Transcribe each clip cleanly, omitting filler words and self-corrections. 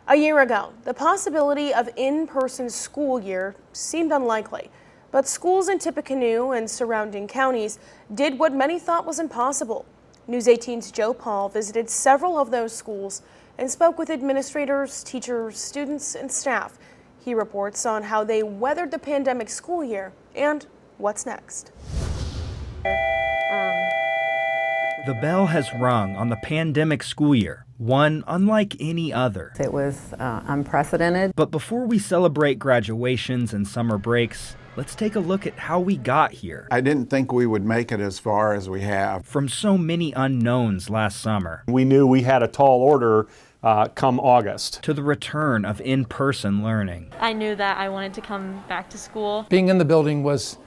A year ago, the possibility of in-person school year seemed unlikely, but schools in Tippecanoe and surrounding counties did what many thought was impossible. News 18's Joe Paul visited several of those schools and spoke with administrators, teachers, students, and staff. He reports on how they weathered the pandemic school year and what's next. The bell has rung on the pandemic school year, one unlike any other. It was unprecedented. But before we celebrate graduations and summer breaks, let's take a look at how we got here. I didn't think we would make it as far as we have. From so many unknowns last summer. We knew we had a tall order come August. To the return of in-person learning. I knew that I wanted to come back to school. Being in the building was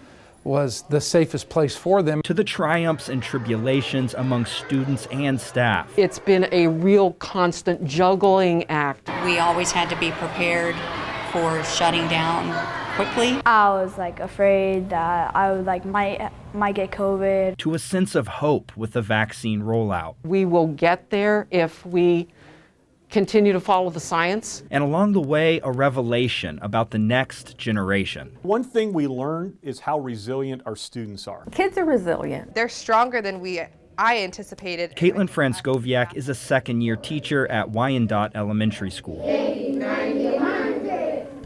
the safest place for them. To the triumphs and tribulations among students and staff. It's been a real constant juggling act. We always had to be prepared for shutting down quickly. I was afraid that I would might get COVID. To a sense of hope with the vaccine rollout. We will get there if we continue to follow the science. And along the way, a revelation about the next generation. One thing we learned is how resilient our students are. Kids are resilient. They're stronger than I anticipated. Caitlin Franskowiak is a second-year teacher at WYANDOTTE Elementary School.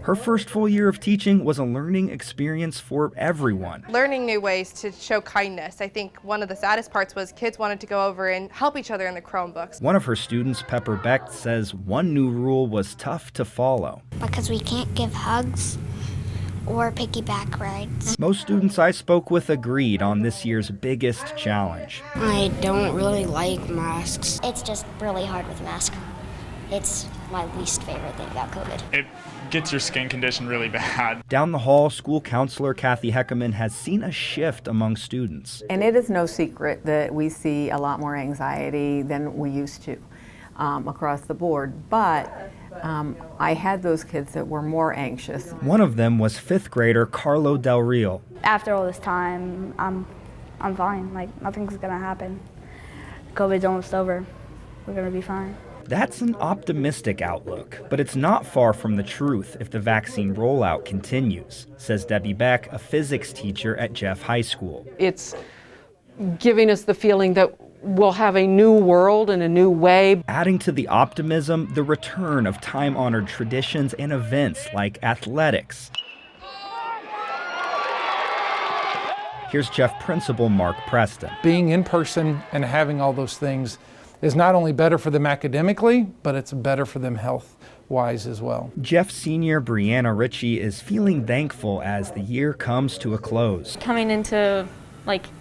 Her first full year of teaching was a learning experience for everyone. Learning new ways to show kindness. I think one of the saddest parts was kids wanted to go over and help each other in the Chromebooks. One of her students, BECK, says one new rule was tough to follow. Because we can't give hugs or piggyback rides. Most students I spoke with agreed on this year's biggest challenge. I don't really like masks. It's just really hard with masks. It's my least favorite thing about COVID. It gets your skin condition really bad. Down the hall, school counselor Kathy Heckerman has seen a shift among students. And it is no secret that we see a lot more anxiety than we used to across the board. But I had those kids that were more anxious. One of them was fifth grader Carlo Del Rio. After all this time, I'm fine. Nothing's gonna happen. COVID's almost over. We're gonna be fine. That's an optimistic outlook, but it's not far from the truth if the vaccine rollout continues, says Debbie Beck, a physics teacher at Jeff High School. It's giving us the feeling that we'll have a new world and a new way. Adding to the optimism, the return of time-honored traditions and events like athletics. Here's Jeff Principal Mark Preston. Being in person and having all those things is not only better for them academically, but it's better for them health-wise as well. Jeff Senior BRIANNA Ritchey is feeling thankful as the year comes to a close. Coming into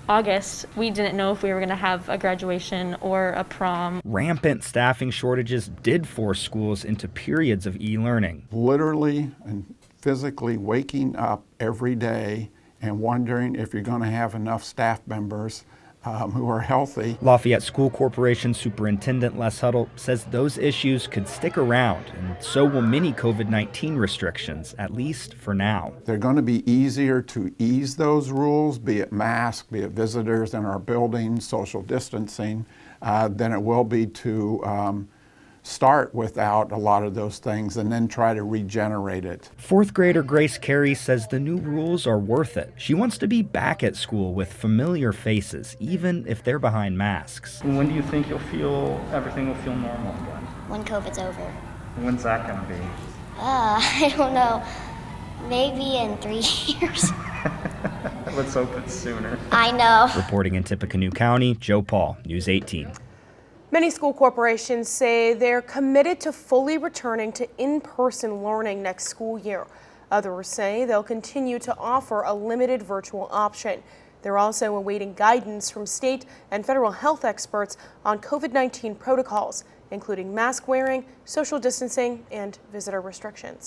August, we didn't know if we were going to have a graduation or a prom. Rampant staffing shortages did force schools into periods of e-learning. Literally and physically waking up every day and wondering if you're going to have enough staff members who are healthy. Lafayette School Corporation Superintendent Les Huddle says those issues could stick around, and so will many COVID-19 restrictions, at least for now. They're going to be easier to ease those rules, be it masks, be it visitors in our buildings, social distancing, than it will be to start without a lot of those things and then try to regenerate it. Fourth grader Grace CARY says the new rules are worth it. She wants to be back at school with familiar faces, even if they're behind masks. When do you think everything will feel normal again? When COVID's over. When's that going to be? I don't know. Maybe in 3 years. Let's hope it's sooner. I know. Reporting in Tippecanoe County, Joe Paul, News 18. Many school corporations say they're committed to fully returning to in-person learning next school year. Others say they'll continue to offer a limited virtual option. They're also awaiting guidance from state and federal health experts on COVID-19 protocols, including mask wearing, social distancing, and visitor restrictions.